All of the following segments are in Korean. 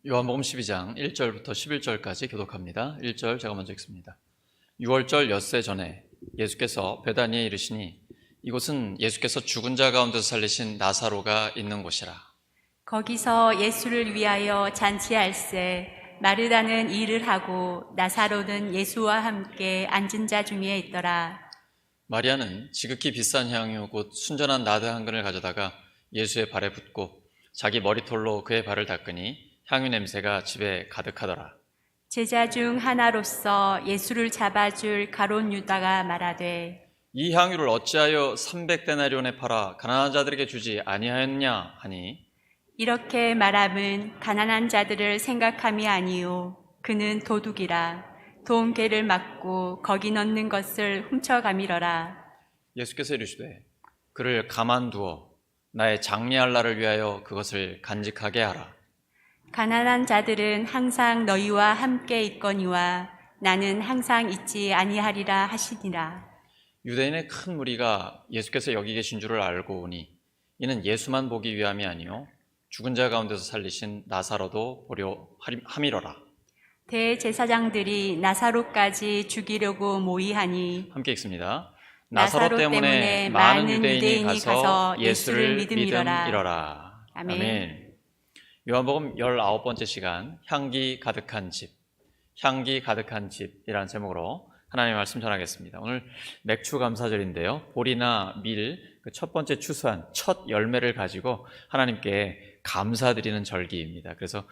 요한복음 12장 1절부터 11절까지 교독합니다. 1절 제가 먼저 읽습니다. 6월절 엿새 전에 예수께서 베다니에 이르시니 이곳은 예수께서 죽은 자 가운데서 살리신 나사로가 있는 곳이라. 거기서 예수를 위하여 잔치할세 마르다는 일을 하고 나사로는 예수와 함께 앉은 자 중에 있더라. 마리아는 지극히 비싼 향유 곧 순전한 나드 한 근을 가져다가 예수의 발에 붓고 자기 머리털로 그의 발을 닦으니 향유 냄새가 집에 가득하더라. 제자 중 하나로서 예수를 잡아줄 가롯 유다가 말하되 이 향유를 어찌하여 300데나리온에 팔아 가난한 자들에게 주지 아니하였냐 하니 이렇게 말함은 가난한 자들을 생각함이 아니요 그는 도둑이라 돈괴를 막고 거기 넣는 것을 훔쳐가미러라. 예수께서 이르시되 그를 가만두어 나의 장례할 날을 위하여 그것을 간직하게 하라. 가난한 자들은 항상 너희와 함께 있거니와 나는 항상 있지 아니하리라 하시니라. 유대인의 큰 무리가 예수께서 여기 계신 줄을 알고 오니 이는 예수만 보기 위함이 아니요 죽은 자 가운데서 살리신 나사로도 보려 함이러라. 대제사장들이 나사로까지 죽이려고 모의하니 함께 읽습니다. 나사로 때문에 많은 유대인이 가서 예수를 믿음이러라. 이러라. 아멘. 요한복음 19번째 시간 향기 가득한 집, 향기 가득한 집이라는 제목으로 하나님의 말씀 전하겠습니다. 오늘 맥추 감사절인데요. 보리나 밀, 그 첫 번째 추수한 첫 열매를 가지고 하나님께 감사드리는 절기입니다. 그래서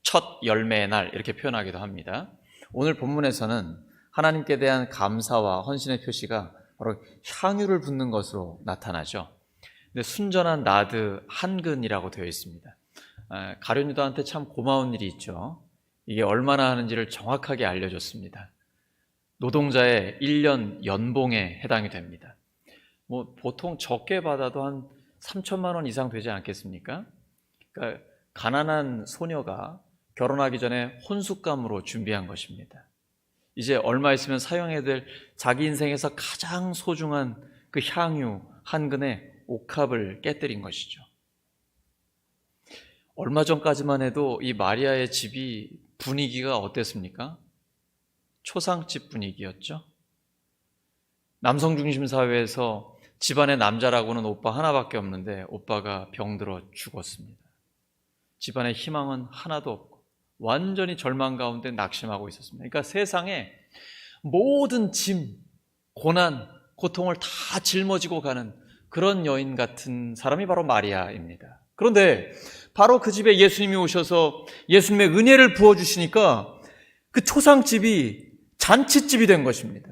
첫 열매의 날 이렇게 표현하기도 합니다. 오늘 본문에서는 하나님께 대한 감사와 헌신의 표시가 바로 향유를 붓는 것으로 나타나죠. 근데 순전한 나드 한 근이라고 되어 있습니다. 가룟 유다한테 참 고마운 일이 있죠. 이게 얼마나 하는지를 정확하게 알려줬습니다. 노동자의 1년 연봉에 해당이 됩니다. 보통 적게 받아도 한 3천만 원 이상 되지 않겠습니까? 그러니까 가난한 소녀가 결혼하기 전에 혼숙감으로 준비한 것입니다. 이제 얼마 있으면 사용해야 될 자기 인생에서 가장 소중한 그 향유 한 근에 옥합을 깨뜨린 것이죠. 얼마 전까지만 해도 이 마리아의 집이 분위기가 어땠습니까? 초상집 분위기였죠. 남성 중심 사회에서 집안의 남자라고는 오빠 하나밖에 없는데 오빠가 병들어 죽었습니다. 집안의 희망은 하나도 없고 완전히 절망 가운데 낙심하고 있었습니다. 그러니까 세상에 모든 짐, 고난, 고통을 다 짊어지고 가는 그런 여인 같은 사람이 바로 마리아입니다. 그런데 바로 그 집에 예수님이 오셔서 예수님의 은혜를 부어주시니까 그 초상집이 잔치집이 된 것입니다.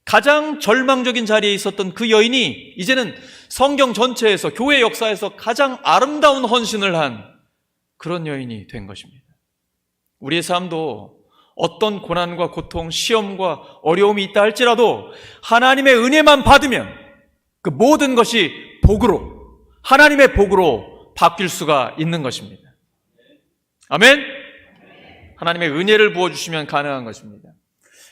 가장 절망적인 자리에 있었던 그 여인이 이제는 성경 전체에서 교회 역사에서 가장 아름다운 헌신을 한 그런 여인이 된 것입니다. 우리의 삶도 어떤 고난과 고통, 시험과 어려움이 있다 할지라도 하나님의 은혜만 받으면 그 모든 것이 복으로, 하나님의 복으로 바뀔 수가 있는 것입니다. 아멘? 하나님의 은혜를 부어주시면 가능한 것입니다.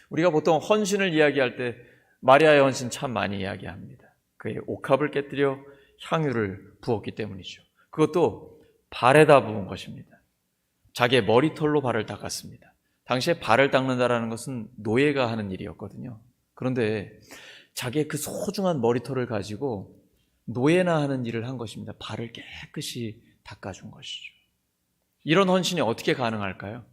우리가 보통 헌신을 이야기할 때 마리아의 헌신 참 많이 이야기합니다. 그의 옥합을 깨뜨려 향유를 부었기 때문이죠. 그것도 발에다 부은 것입니다. 자기의 머리털로 발을 닦았습니다. 당시에 발을 닦는다라는 것은 노예가 하는 일이었거든요. 그런데 자기의 그 소중한 머리털을 가지고 노예나 하는 일을 한 것입니다. 발을 깨끗이 닦아준 것이죠. 이런 헌신이 어떻게 가능할까요?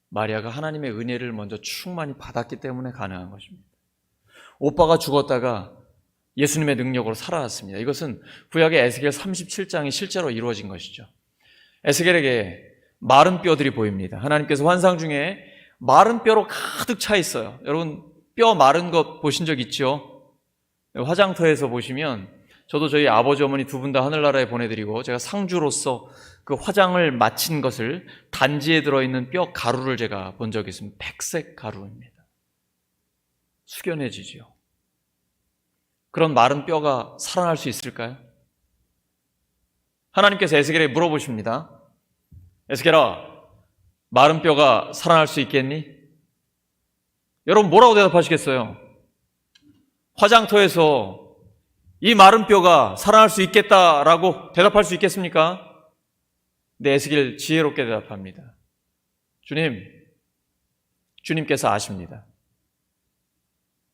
마리아가 하나님의 은혜를 먼저 충만히 받았기 때문에 가능한 것입니다. 오빠가 죽었다가 예수님의 능력으로 살아났습니다. 이것은 구약의 에스겔 37장이 실제로 이루어진 것이죠. 에스겔에게 마른 뼈들이 보입니다. 하나님께서 환상 중에 마른 뼈로 가득 차 있어요. 여러분 뼈 마른 것 보신 적 있죠? 화장터에서 보시면 저도 저희 아버지 어머니 두 분 다 하늘나라에 보내드리고 제가 상주로서 그 화장을 마친 것을 단지에 들어있는 뼈 가루를 제가 본 적이 있습니다. 백색 가루입니다. 숙연해지죠. 그런 마른 뼈가 살아날 수 있을까요? 하나님께서 에스겔에게 물어보십니다. 에스겔아, 마른 뼈가 살아날 수 있겠니? 여러분 뭐라고 대답하시겠어요? 화장터에서 이 마른 뼈가 살아날 수 있겠다라고 대답할 수 있겠습니까? 근데 에스겔 지혜롭게 대답합니다. 주님께서 아십니다.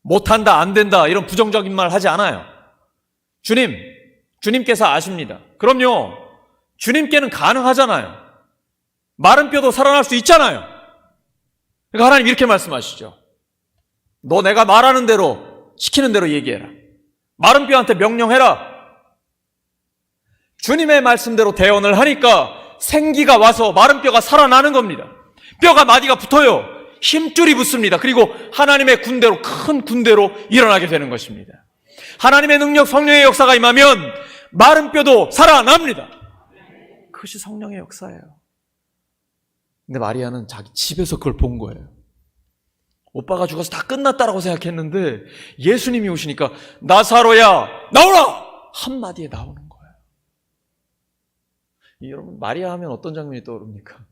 못한다, 안 된다 이런 부정적인 말 하지 않아요. 주님께서 아십니다. 그럼요. 주님께는 가능하잖아요. 마른 뼈도 살아날 수 있잖아요. 그러니까 하나님 이렇게 말씀하시죠. 너 내가 말하는 대로, 시키는 대로 얘기해라. 마른 뼈한테 명령해라. 주님의 말씀대로 대언을 하니까 생기가 와서 마른 뼈가 살아나는 겁니다. 뼈가 마디가 붙어요. 힘줄이 붙습니다. 그리고 하나님의 군대로, 큰 군대로 일어나게 되는 것입니다. 하나님의 능력, 성령의 역사가 임하면 마른 뼈도 살아납니다. 그것이 성령의 역사예요. 근데 마리아는 자기 집에서 그걸 본 거예요. 오빠가 죽어서 다 끝났다라고 생각했는데 예수님이 오시니까 나사로야 나오라! 한마디에 나오는 거예요. 여러분, 마리아 하면 어떤 장면이 떠오릅니까?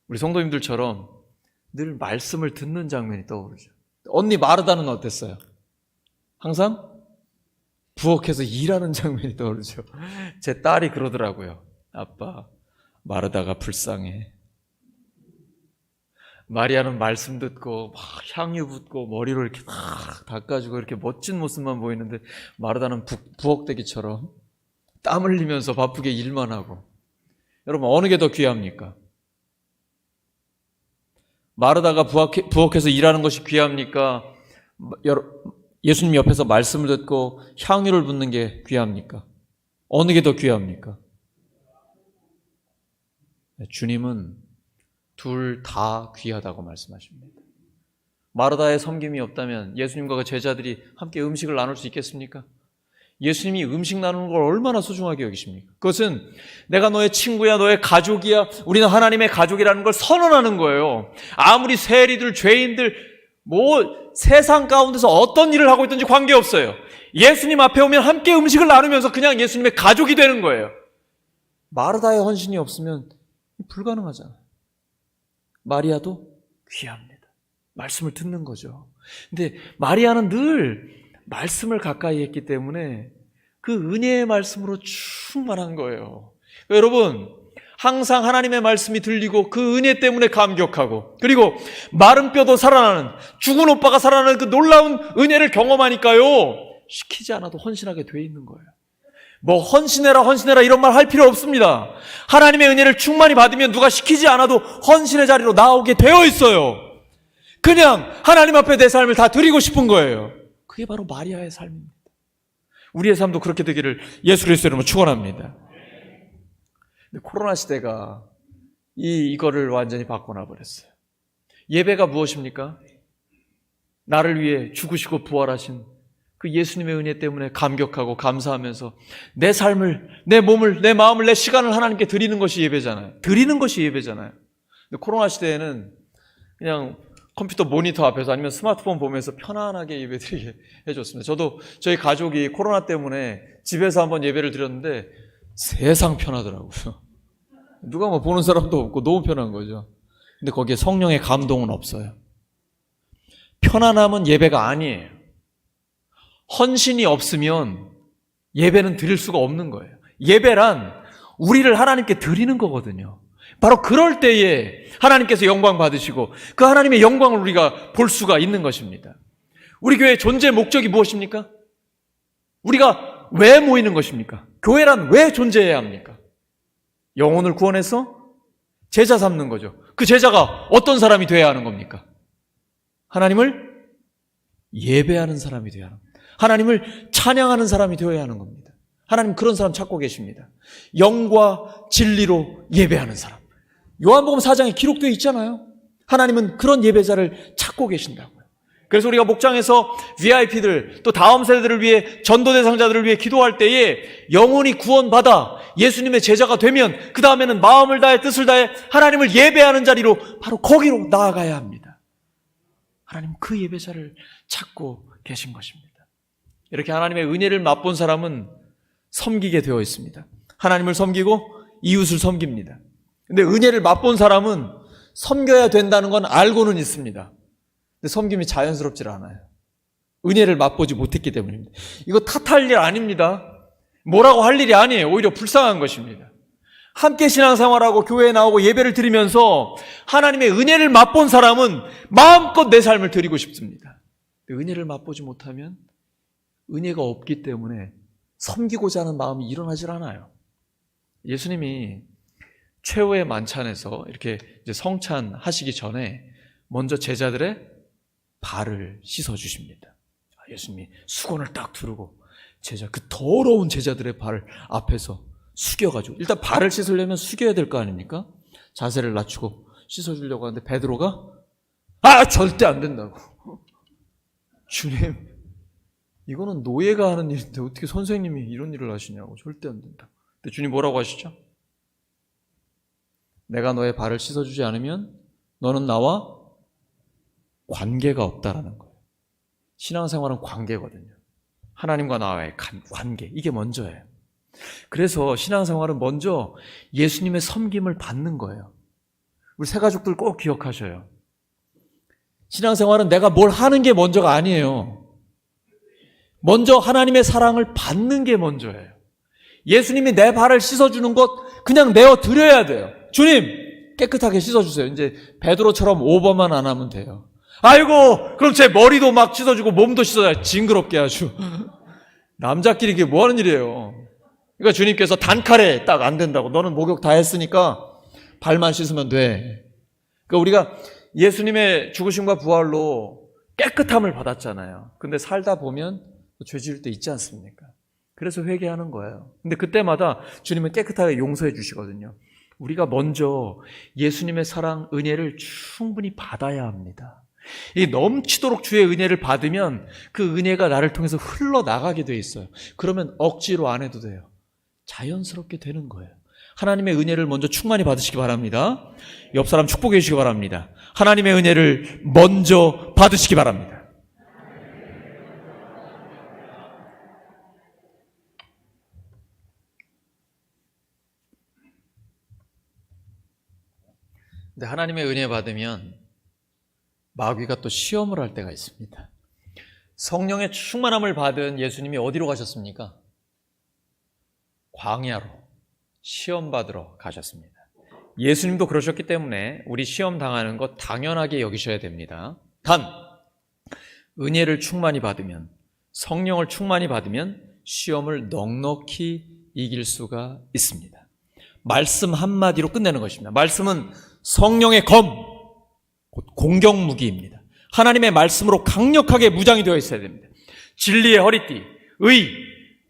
우리 성도님들처럼 늘 말씀을 듣는 장면이 떠오르죠. 언니 마르다는 어땠어요? 항상 부엌에서 일하는 장면이 떠오르죠. 제 딸이 그러더라고요. 아빠, 마르다가 불쌍해. 마리아는 말씀 듣고 막 향유 붓고 머리로 이렇게 막 닦아주고 이렇게 멋진 모습만 보이는데 마르다는 부엌대기처럼 땀 흘리면서 바쁘게 일만 하고. 여러분, 어느 게 더 귀합니까? 마르다가 부엌에서 일하는 것이 귀합니까? 예수님 옆에서 말씀을 듣고 향유를 붓는 게 귀합니까? 어느 게 더 귀합니까? 주님은 둘 다 귀하다고 말씀하십니다. 마르다의 섬김이 없다면 예수님과 그 제자들이 함께 음식을 나눌 수 있겠습니까? 예수님이 음식 나누는 걸 얼마나 소중하게 여기십니까? 그것은 내가 너의 친구야, 너의 가족이야, 우리는 하나님의 가족이라는 걸 선언하는 거예요. 아무리 세리들, 죄인들, 세상 가운데서 어떤 일을 하고 있든지 관계없어요. 예수님 앞에 오면 함께 음식을 나누면서 그냥 예수님의 가족이 되는 거예요. 마르다의 헌신이 없으면 불가능하잖아요. 마리아도 귀합니다. 말씀을 듣는 거죠. 근데 마리아는 늘 말씀을 가까이 했기 때문에 그 은혜의 말씀으로 충만한 거예요. 여러분, 항상 하나님의 말씀이 들리고 그 은혜 때문에 감격하고, 그리고 마른 뼈도 살아나는, 죽은 오빠가 살아나는 그 놀라운 은혜를 경험하니까요, 시키지 않아도 헌신하게 돼 있는 거예요. 헌신해라 이런 말 할 필요 없습니다. 하나님의 은혜를 충만히 받으면 누가 시키지 않아도 헌신의 자리로 나오게 되어 있어요. 그냥 하나님 앞에 내 삶을 다 드리고 싶은 거예요. 그게 바로 마리아의 삶입니다. 우리의 삶도 그렇게 되기를 예수 그리스도의 이름으로 축원합니다. 근데 코로나 시대가 이거를 완전히 바꿔놔 버렸어요. 예배가 무엇입니까? 나를 위해 죽으시고 부활하신 그 예수님의 은혜 때문에 감격하고 감사하면서 내 삶을, 내 몸을, 내 마음을, 내 시간을 하나님께 드리는 것이 예배잖아요. 드리는 것이 예배잖아요. 근데 코로나 시대에는 그냥 컴퓨터 모니터 앞에서 아니면 스마트폰 보면서 편안하게 예배드리게 해줬습니다. 저도 저희 가족이 코로나 때문에 집에서 한번 예배를 드렸는데 세상 편하더라고요. 누가 보는 사람도 없고 너무 편한 거죠. 근데 거기에 성령의 감동은 없어요. 편안함은 예배가 아니에요. 헌신이 없으면 예배는 드릴 수가 없는 거예요. 예배란 우리를 하나님께 드리는 거거든요. 바로 그럴 때에 하나님께서 영광 받으시고 그 하나님의 영광을 우리가 볼 수가 있는 것입니다. 우리 교회의 존재 목적이 무엇입니까? 우리가 왜 모이는 것입니까? 교회란 왜 존재해야 합니까? 영혼을 구원해서 제자 삼는 거죠. 그 제자가 어떤 사람이 되어야 하는 겁니까? 하나님을 예배하는 사람이 되어야 하는 겁니다. 하나님을 찬양하는 사람이 되어야 하는 겁니다. 하나님 그런 사람 찾고 계십니다. 영과 진리로 예배하는 사람. 요한복음 4장에 기록되어 있잖아요. 하나님은 그런 예배자를 찾고 계신다고요. 그래서 우리가 목장에서 VIP들 또 다음 세대들을 위해 전도 대상자들을 위해 기도할 때에 영혼이 구원받아 예수님의 제자가 되면 그 다음에는 마음을 다해 뜻을 다해 하나님을 예배하는 자리로 바로 거기로 나아가야 합니다. 하나님 그 예배자를 찾고 계신 것입니다. 이렇게 하나님의 은혜를 맛본 사람은 섬기게 되어 있습니다. 하나님을 섬기고 이웃을 섬깁니다. 근데 은혜를 맛본 사람은 섬겨야 된다는 건 알고는 있습니다. 근데 섬김이 자연스럽지 않아요. 은혜를 맛보지 못했기 때문입니다. 이거 탓할 일 아닙니다. 뭐라고 할 일이 아니에요. 오히려 불쌍한 것입니다. 함께 신앙생활하고 교회에 나오고 예배를 드리면서 하나님의 은혜를 맛본 사람은 마음껏 내 삶을 드리고 싶습니다. 은혜를 맛보지 못하면 은혜가 없기 때문에 섬기고자 하는 마음이 일어나질 않아요. 예수님이 최후의 만찬에서 이렇게 이제 성찬 하시기 전에 먼저 제자들의 발을 씻어 주십니다. 예수님이 수건을 딱 두르고 그 더러운 제자들의 발을 앞에서 숙여가지고, 일단 발을 씻으려면 숙여야 될 거 아닙니까? 자세를 낮추고 씻어주려고 하는데 베드로가 절대 안 된다고. 주님, 이거는 노예가 하는 일인데 어떻게 선생님이 이런 일을 하시냐고. 절대 안 된다. 근데 주님 뭐라고 하시죠? 내가 너의 발을 씻어주지 않으면 너는 나와 관계가 없다라는 거예요. 신앙생활은 관계거든요. 하나님과 나와의 관계, 이게 먼저예요. 그래서 신앙생활은 먼저 예수님의 섬김을 받는 거예요. 우리 새가족들 꼭 기억하셔요. 신앙생활은 내가 뭘 하는 게 먼저가 아니에요. 먼저 하나님의 사랑을 받는 게 먼저예요. 예수님이 내 발을 씻어주는 것 그냥 내어드려야 돼요. 주님, 깨끗하게 씻어주세요. 이제 베드로처럼 오버만 안 하면 돼요. 아이고, 그럼 제 머리도 막 씻어주고 몸도 씻어야 징그럽게 아주. 남자끼리 이게 뭐 하는 일이에요. 그러니까 주님께서 단칼에 딱 안 된다고. 너는 목욕 다 했으니까 발만 씻으면 돼. 그러니까 우리가 예수님의 죽으심과 부활로 깨끗함을 받았잖아요. 근데 살다 보면 죄 지을 때 있지 않습니까? 그래서 회개하는 거예요. 근데 그때마다 주님은 깨끗하게 용서해 주시거든요. 우리가 먼저 예수님의 사랑, 은혜를 충분히 받아야 합니다. 이 넘치도록 주의 은혜를 받으면 그 은혜가 나를 통해서 흘러나가게 돼 있어요. 그러면 억지로 안 해도 돼요. 자연스럽게 되는 거예요. 하나님의 은혜를 먼저 충만히 받으시기 바랍니다. 옆 사람 축복해 주시기 바랍니다. 하나님의 은혜를 먼저 받으시기 바랍니다. 근데 하나님의 은혜 받으면 마귀가 또 시험을 할 때가 있습니다. 성령의 충만함을 받은 예수님이 어디로 가셨습니까? 광야로 시험 받으러 가셨습니다. 예수님도 그러셨기 때문에 우리 시험 당하는 것 당연하게 여기셔야 됩니다. 단, 은혜를 충만히 받으면, 성령을 충만히 받으면 시험을 넉넉히 이길 수가 있습니다. 말씀 한마디로 끝내는 것입니다. 말씀은 성령의 검, 곧 공격무기입니다. 하나님의 말씀으로 강력하게 무장이 되어 있어야 됩니다. 진리의 허리띠,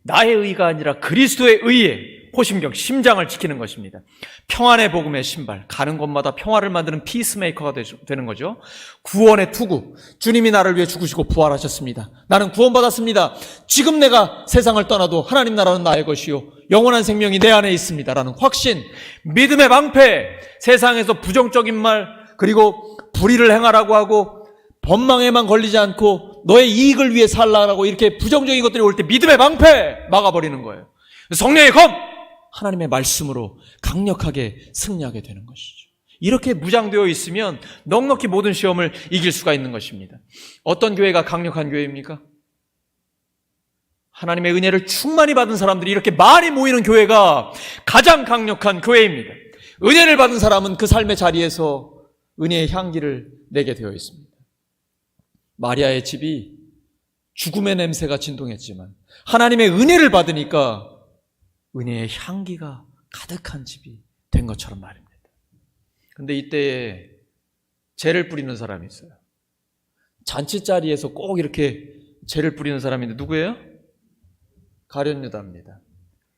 나의 의가 아니라 그리스도의 의에 호심경, 심장을 지키는 것입니다. 평안의 복음의 신발, 가는 곳마다 평화를 만드는 피스메이커가 되는 거죠. 구원의 투구, 주님이 나를 위해 죽으시고 부활하셨습니다. 나는 구원받았습니다. 지금 내가 세상을 떠나도 하나님 나라는 나의 것이요 영원한 생명이 내 안에 있습니다 라는 확신, 믿음의 방패, 세상에서 부정적인 말, 그리고 불의를 행하라고 하고 법망에만 걸리지 않고 너의 이익을 위해 살라고 이렇게 부정적인 것들이 올 때 믿음의 방패 막아버리는 거예요. 성령의 검, 하나님의 말씀으로 강력하게 승리하게 되는 것이죠. 이렇게 무장되어 있으면 넉넉히 모든 시험을 이길 수가 있는 것입니다. 어떤 교회가 강력한 교회입니까? 하나님의 은혜를 충만히 받은 사람들이 이렇게 많이 모이는 교회가 가장 강력한 교회입니다. 은혜를 받은 사람은 그 삶의 자리에서 은혜의 향기를 내게 되어 있습니다. 마리아의 집이 죽음의 냄새가 진동했지만 하나님의 은혜를 받으니까 은혜의 향기가 가득한 집이 된 것처럼 말입니다. 그런데 이때에 재를 뿌리는 사람이 있어요. 잔치 자리에서 꼭 이렇게 재를 뿌리는 사람인데 누구예요? 가룟 유다입니다.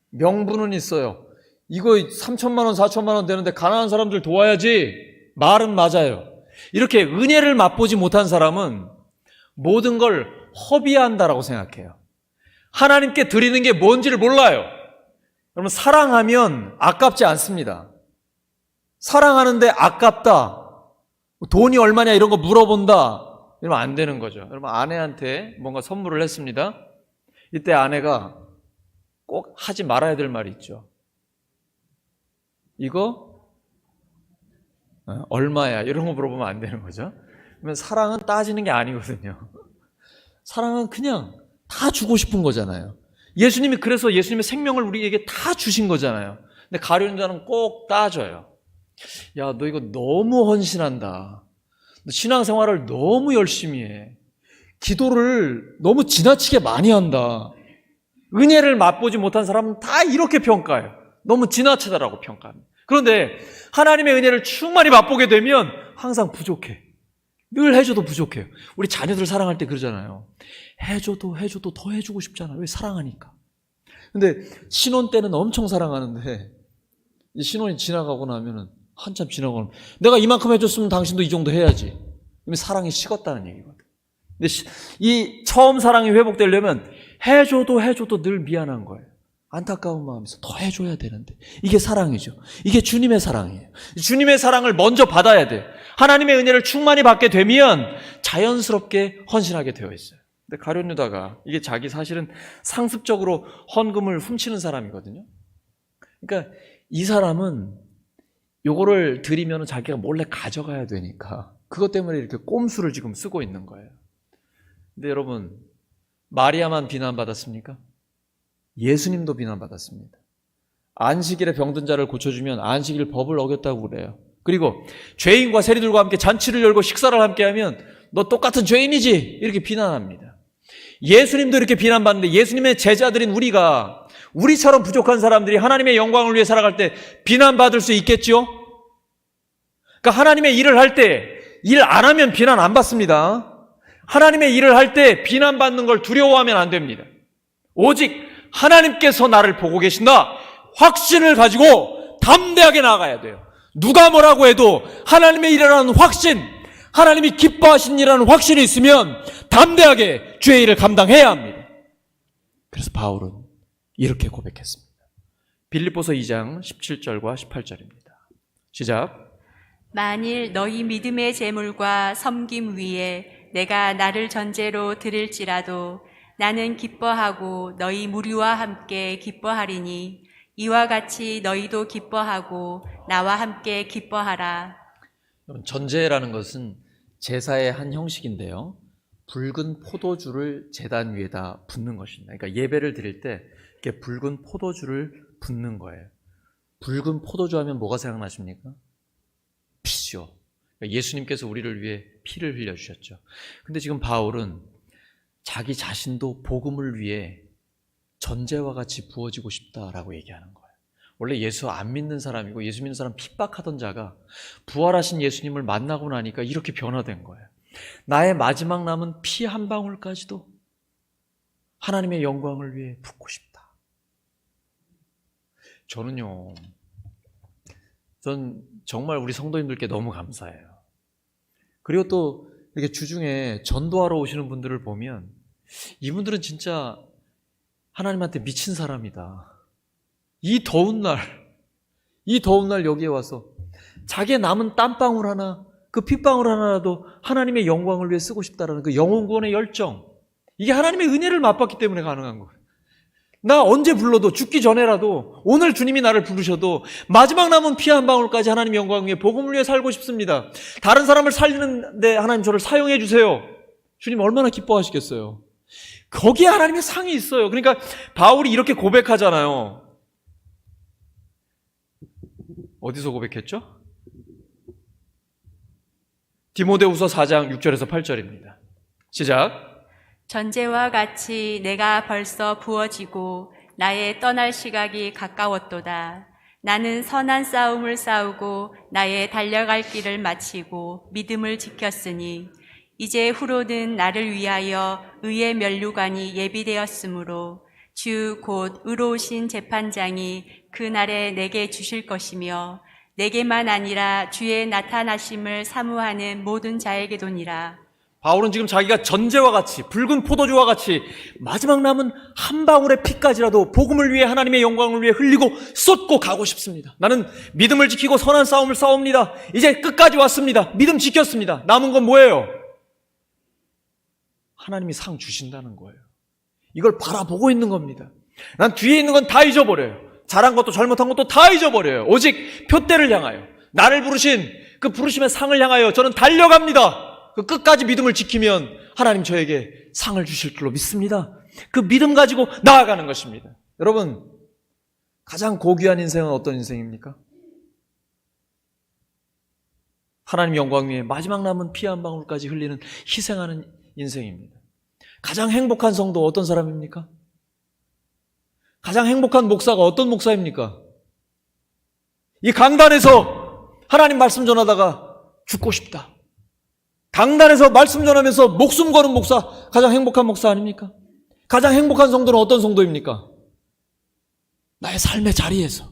명분은 있어요. 이거 3천만 원, 4천만 원 되는데 가난한 사람들 도와야지. 말은 맞아요. 이렇게 은혜를 맛보지 못한 사람은 모든 걸 허비한다라고 생각해요. 하나님께 드리는 게 뭔지를 몰라요. 여러분, 사랑하면 아깝지 않습니다. 사랑하는데 아깝다, 돈이 얼마냐 이런 거 물어본다, 이러면 안 되는 거죠. 여러분, 아내한테 뭔가 선물을 했습니다. 이때 아내가 꼭 하지 말아야 될 말이 있죠. 이거 얼마야? 이런 거 물어보면 안 되는 거죠. 그러면 사랑은 따지는 게 아니거든요. 사랑은 그냥 다 주고 싶은 거잖아요. 예수님이 그래서 예수님의 생명을 우리에게 다 주신 거잖아요. 근데 가룟유다는 꼭 따져요. 야, 너 이거 너무 헌신한다. 너 신앙생활을 너무 열심히 해. 기도를 너무 지나치게 많이 한다. 은혜를 맛보지 못한 사람은 다 이렇게 평가해요. 너무 지나치다라고 평가합니다. 그런데 하나님의 은혜를 충만히 맛보게 되면 항상 부족해. 늘 해줘도 부족해요. 우리 자녀들 사랑할 때 그러잖아요. 해줘도 더 해주고 싶잖아. 왜? 사랑하니까. 근데 신혼 때는 엄청 사랑하는데 신혼이 지나가고 나면은 한참 지나고 나면 내가 이만큼 해줬으면 당신도 이 정도 해야지. 그러면 사랑이 식었다는 얘기거든. 근데 이 처음 사랑이 회복되려면 해줘도 늘 미안한 거예요. 안타까운 마음에서 더 해줘야 되는데. 이게 사랑이죠. 이게 주님의 사랑이에요. 주님의 사랑을 먼저 받아야 돼요. 하나님의 은혜를 충만히 받게 되면 자연스럽게 헌신하게 되어 있어요. 근데 가룟유다가 이게 자기 사실은 상습적으로 헌금을 훔치는 사람이거든요. 그러니까 이 사람은 요거를 드리면 자기가 몰래 가져가야 되니까 그것 때문에 이렇게 꼼수를 지금 쓰고 있는 거예요. 근데 여러분, 마리아만 비난받았습니까? 예수님도 비난받았습니다. 안식일에 병든 자를 고쳐주면 안식일 법을 어겼다고 그래요. 그리고 죄인과 세리들과 함께 잔치를 열고 식사를 함께 하면 너 똑같은 죄인이지 이렇게 비난합니다. 예수님도 이렇게 비난받는데 예수님의 제자들인 우리가 우리처럼 부족한 사람들이 하나님의 영광을 위해 살아갈 때 비난받을 수 있겠죠? 그러니까 하나님의 일을 할 때 일 안 하면 비난 안 받습니다. 하나님의 일을 할 때 비난받는 걸 두려워하면 안 됩니다. 오직 하나님께서 나를 보고 계신다. 확신을 가지고 담대하게 나아가야 돼요. 누가 뭐라고 해도 하나님의 일이라는 확신, 하나님이 기뻐하신 일이라는 확신이 있으면 담대하게 주의 일을 감당해야 합니다. 그래서 바울은 이렇게 고백했습니다. 빌립보서 2장 17절과 18절입니다. 시작. 만일 너희 믿음의 재물과 섬김 위에 내가 나를 전제로 드릴지라도 나는 기뻐하고 너희 무리와 함께 기뻐하리니 이와 같이 너희도 기뻐하고 나와 함께 기뻐하라. 전제라는 것은 제사의 한 형식인데요. 붉은 포도주를 제단 위에다 붓는 것입니다. 그러니까 예배를 드릴 때 이렇게 붉은 포도주를 붓는 거예요. 붉은 포도주 하면 뭐가 생각나십니까? 피죠. 그러니까 예수님께서 우리를 위해 피를 흘려주셨죠. 근데 지금 바울은 자기 자신도 복음을 위해 전제와 같이 부어지고 싶다라고 얘기하는 거예요. 원래 예수 안 믿는 사람이고 예수 믿는 사람 핍박하던 자가 부활하신 예수님을 만나고 나니까 이렇게 변화된 거예요. 나의 마지막 남은 피 한 방울까지도 하나님의 영광을 위해 붓고 싶다. 저는요, 전 정말 우리 성도님들께 너무 감사해요. 그리고 또 이렇게 주중에 전도하러 오시는 분들을 보면 이분들은 진짜 하나님한테 미친 사람이다. 이 더운 날 여기에 와서 자기의 남은 땀방울 하나, 그 핏방울 하나라도 하나님의 영광을 위해 쓰고 싶다라는 그 영혼 구원의 열정, 이게 하나님의 은혜를 맛봤기 때문에 가능한 거예요. 나 언제 불러도 죽기 전에라도 오늘 주님이 나를 부르셔도 마지막 남은 피 한 방울까지 하나님의 영광 위해 복음을 위해 살고 싶습니다. 다른 사람을 살리는데 하나님 저를 사용해 주세요. 주님 얼마나 기뻐하시겠어요. 거기에 하나님의 상이 있어요. 그러니까 바울이 이렇게 고백하잖아요. 어디서 고백했죠? 디모데후서 4장 6절에서 8절입니다. 시작. 전제와 같이 내가 벌써 부어지고 나의 떠날 시각이 가까웠도다. 나는 선한 싸움을 싸우고 나의 달려갈 길을 마치고 믿음을 지켰으니 이제 후로는 나를 위하여 의의 면류관이 예비되었으므로 주 곧 의로우신 재판장이 그날에 내게 주실 것이며 내게만 아니라 주의 나타나심을 사모하는 모든 자에게도니라. 바울은 지금 자기가 전제와 같이 붉은 포도주와 같이 마지막 남은 한 방울의 피까지라도 복음을 위해 하나님의 영광을 위해 흘리고 쏟고 가고 싶습니다. 나는 믿음을 지키고 선한 싸움을 싸웁니다. 이제 끝까지 왔습니다. 믿음 지켰습니다. 남은 건 뭐예요? 하나님이 상 주신다는 거예요. 이걸 바라보고 있는 겁니다. 난 뒤에 있는 건 다 잊어버려요. 잘한 것도 잘못한 것도 다 잊어버려요. 오직 표대를 향하여 나를 부르신 그 부르심의 상을 향하여 저는 달려갑니다. 그 끝까지 믿음을 지키면 하나님 저에게 상을 주실 줄로 믿습니다. 그 믿음 가지고 나아가는 것입니다. 여러분, 가장 고귀한 인생은 어떤 인생입니까? 하나님 영광 위에 마지막 남은 피 한 방울까지 흘리는 희생하는 인생입니다. 가장 행복한 성도 어떤 사람입니까? 가장 행복한 목사가 어떤 목사입니까? 이 강단에서 하나님 말씀 전하다가 죽고 싶다. 강단에서 말씀 전하면서 목숨 거는 목사, 가장 행복한 목사 아닙니까? 가장 행복한 성도는 어떤 성도입니까? 나의 삶의 자리에서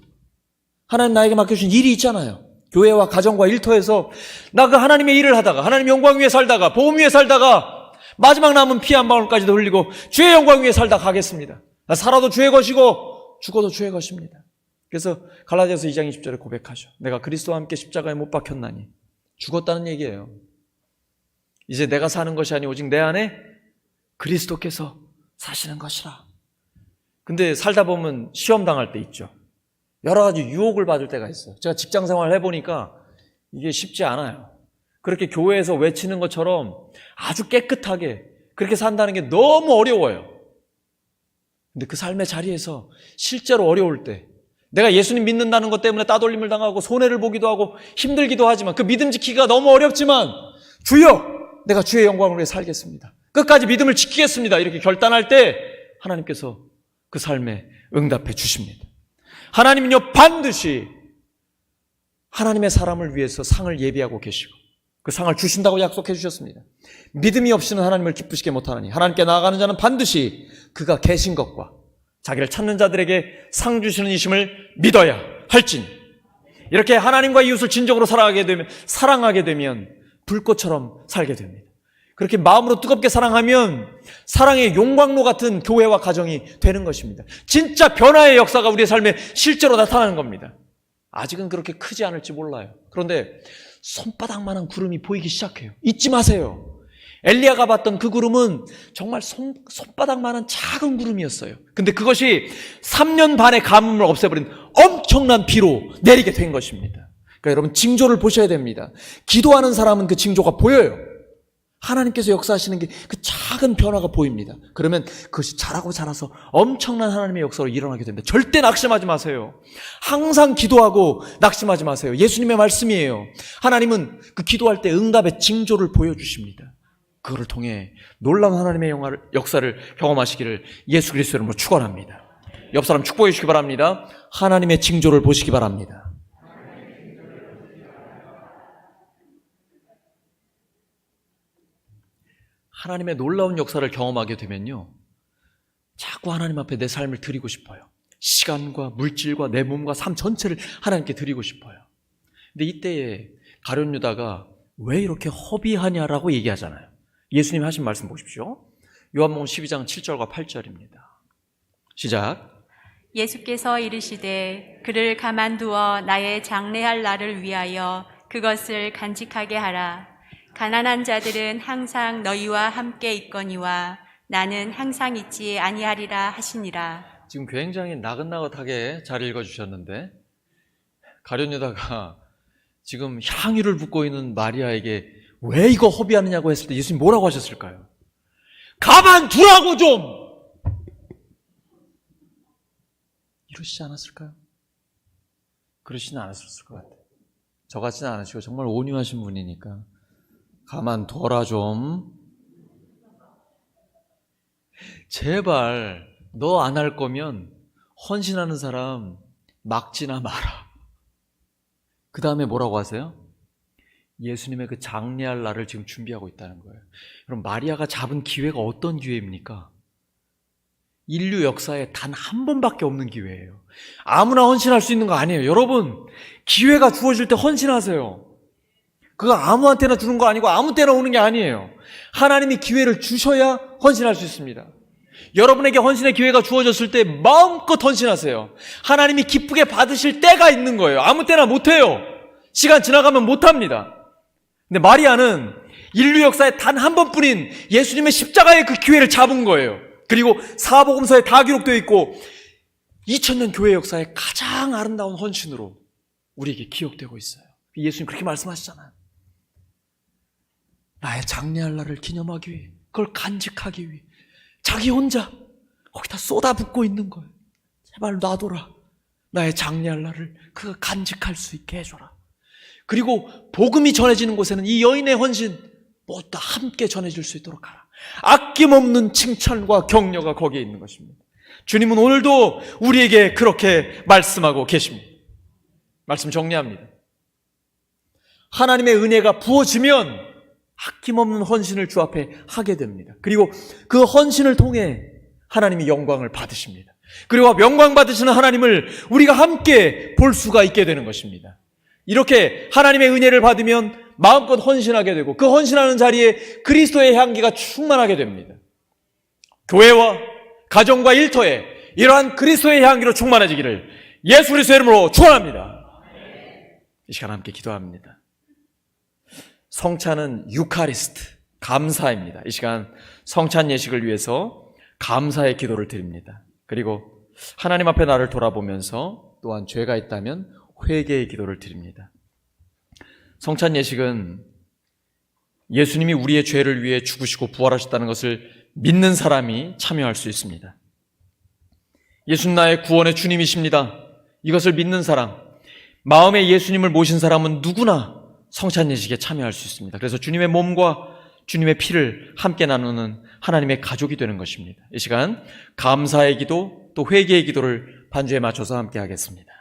하나님 나에게 맡겨주신 일이 있잖아요. 교회와 가정과 일터에서 나 그 하나님의 일을 하다가 하나님 영광 위에 살다가 복음 위에 살다가 마지막 남은 피 한 방울까지도 흘리고 주의 영광 위에 살다 가겠습니다. 나 살아도 주의 것이고 죽어도 주의 것입니다. 그래서 갈라디아서 2장 20절에 고백하죠. 내가 그리스도와 함께 십자가에 못 박혔나니 죽었다는 얘기예요. 이제 내가 사는 것이 아니 오직 내 안에 그리스도께서 사시는 것이라. 근데 살다 보면 시험 당할 때 있죠. 여러 가지 유혹을 받을 때가 있어요. 제가 직장 생활을 해보니까 이게 쉽지 않아요. 그렇게 교회에서 외치는 것처럼 아주 깨끗하게 그렇게 산다는 게 너무 어려워요. 근데 그 삶의 자리에서 실제로 어려울 때 내가 예수님 믿는다는 것 때문에 따돌림을 당하고 손해를 보기도 하고 힘들기도 하지만 그 믿음 지키기가 너무 어렵지만 주여 내가 주의 영광을 위해 살겠습니다. 끝까지 믿음을 지키겠습니다. 이렇게 결단할 때 하나님께서 그 삶에 응답해 주십니다. 하나님은요 반드시 하나님의 사람을 위해서 상을 예비하고 계시고 그 상을 주신다고 약속해 주셨습니다. 믿음이 없이는 하나님을 기쁘시게 못하나니 하나님께 나아가는 자는 반드시 그가 계신 것과 자기를 찾는 자들에게 상 주시는 이심을 믿어야 할지니. 이렇게 하나님과 이웃을 진정으로 사랑하게 되면 불꽃처럼 살게 됩니다. 그렇게 마음으로 뜨겁게 사랑하면 사랑의 용광로 같은 교회와 가정이 되는 것입니다. 진짜 변화의 역사가 우리의 삶에 실제로 나타나는 겁니다. 아직은 그렇게 크지 않을지 몰라요. 그런데 손바닥만한 구름이 보이기 시작해요. 잊지 마세요. 엘리야가 봤던 그 구름은 정말 손바닥만한 작은 구름이었어요. 근데 그것이 3년 반의 가뭄을 없애버린 엄청난 비로 내리게 된 것입니다. 그러니까 여러분 징조를 보셔야 됩니다. 기도하는 사람은 그 징조가 보여요. 하나님께서 역사하시는 게 그 작은 변화가 보입니다. 그러면 그것이 자라서 엄청난 하나님의 역사로 일어나게 됩니다. 절대 낙심하지 마세요. 항상 기도하고 낙심하지 마세요. 예수님의 말씀이에요. 하나님은 그 기도할 때 응답의 징조를 보여주십니다. 그거를 통해 놀라운 하나님의 역사를 경험하시기를 예수 그리스도 이름으로 축원합니다. 옆 사람 축복해 주시기 바랍니다. 하나님의 징조를 보시기 바랍니다. 하나님의 놀라운 역사를 경험하게 되면요 자꾸 하나님 앞에 내 삶을 드리고 싶어요. 시간과 물질과 내 몸과 삶 전체를 하나님께 드리고 싶어요. 근데 이때에 가룟 유다가 왜 이렇게 허비하냐라고 얘기하잖아요. 예수님이 하신 말씀 보십시오. 요한복음 12장 7절과 8절입니다. 시작. 예수께서 이르시되 그를 가만두어 나의 장래할 날을 위하여 그것을 간직하게 하라. 가난한 자들은 항상 너희와 함께 있거니와 나는 항상 있지 아니하리라 하시니라. 지금 굉장히 나긋나긋하게 잘 읽어주셨는데 가룟 유다가 지금 향유를 붓고 있는 마리아에게 왜 이거 허비하느냐고 했을 때 예수님 뭐라고 하셨을까요? 가만두라고 좀! 이러시지 않았을까요? 그러시지는 않았을 것 같아요. 저같지는 않으시고 정말 온유하신 분이니까 가만둬라 좀. 제발 너 안 할 거면 헌신하는 사람 막지나 마라. 그 다음에 뭐라고 하세요? 예수님의 그 장례할 날을 지금 준비하고 있다는 거예요. 그럼 마리아가 잡은 기회가 어떤 기회입니까? 인류 역사에 단 한 번밖에 없는 기회예요. 아무나 헌신할 수 있는 거 아니에요. 여러분, 기회가 주어질 때 헌신하세요. 그거 아무한테나 주는 거 아니고 아무 때나 오는 게 아니에요. 하나님이 기회를 주셔야 헌신할 수 있습니다. 여러분에게 헌신의 기회가 주어졌을 때 마음껏 헌신하세요. 하나님이 기쁘게 받으실 때가 있는 거예요. 아무 때나 못해요. 시간 지나가면 못합니다. 근데 마리아는 인류 역사에 단 한 번뿐인 예수님의 십자가의 그 기회를 잡은 거예요. 그리고 사복음서에 다 기록되어 있고 2000년 교회 역사의 가장 아름다운 헌신으로 우리에게 기억되고 있어요. 예수님 그렇게 말씀하시잖아요. 나의 장례할 날을 기념하기 위해, 그걸 간직하기 위해 자기 혼자 거기다 쏟아붓고 있는 거예요. 제발 놔둬라. 나의 장래할 날을 그가 간직할 수 있게 해줘라. 그리고 복음이 전해지는 곳에는 이 여인의 헌신 모두 다 함께 전해질 수 있도록 하라. 아낌없는 칭찬과 격려가 거기에 있는 것입니다. 주님은 오늘도 우리에게 그렇게 말씀하고 계십니다. 말씀 정리합니다. 하나님의 은혜가 부어지면 아낌없는 헌신을 주 앞에 하게 됩니다. 그리고 그 헌신을 통해 하나님이 영광을 받으십니다. 그리고 영광 받으시는 하나님을 우리가 함께 볼 수가 있게 되는 것입니다. 이렇게 하나님의 은혜를 받으면 마음껏 헌신하게 되고 그 헌신하는 자리에 그리스도의 향기가 충만하게 됩니다. 교회와 가정과 일터에 이러한 그리스도의 향기로 충만해지기를 예수 그리스도의 이름으로 축원합니다. 이 시간 함께 기도합니다. 성찬은 유카리스트, 감사입니다. 이 시간 성찬 예식을 위해서 감사의 기도를 드립니다. 그리고 하나님 앞에 나를 돌아보면서 또한 죄가 있다면 회개의 기도를 드립니다. 성찬 예식은 예수님이 우리의 죄를 위해 죽으시고 부활하셨다는 것을 믿는 사람이 참여할 수 있습니다. 예수님 나의 구원의 주님이십니다. 이것을 믿는 사람, 마음에 예수님을 모신 사람은 누구나 성찬 예식에 참여할 수 있습니다. 그래서 주님의 몸과 주님의 피를 함께 나누는 하나님의 가족이 되는 것입니다. 이 시간 감사의 기도 또 회개의 기도를 반주에 맞춰서 함께 하겠습니다.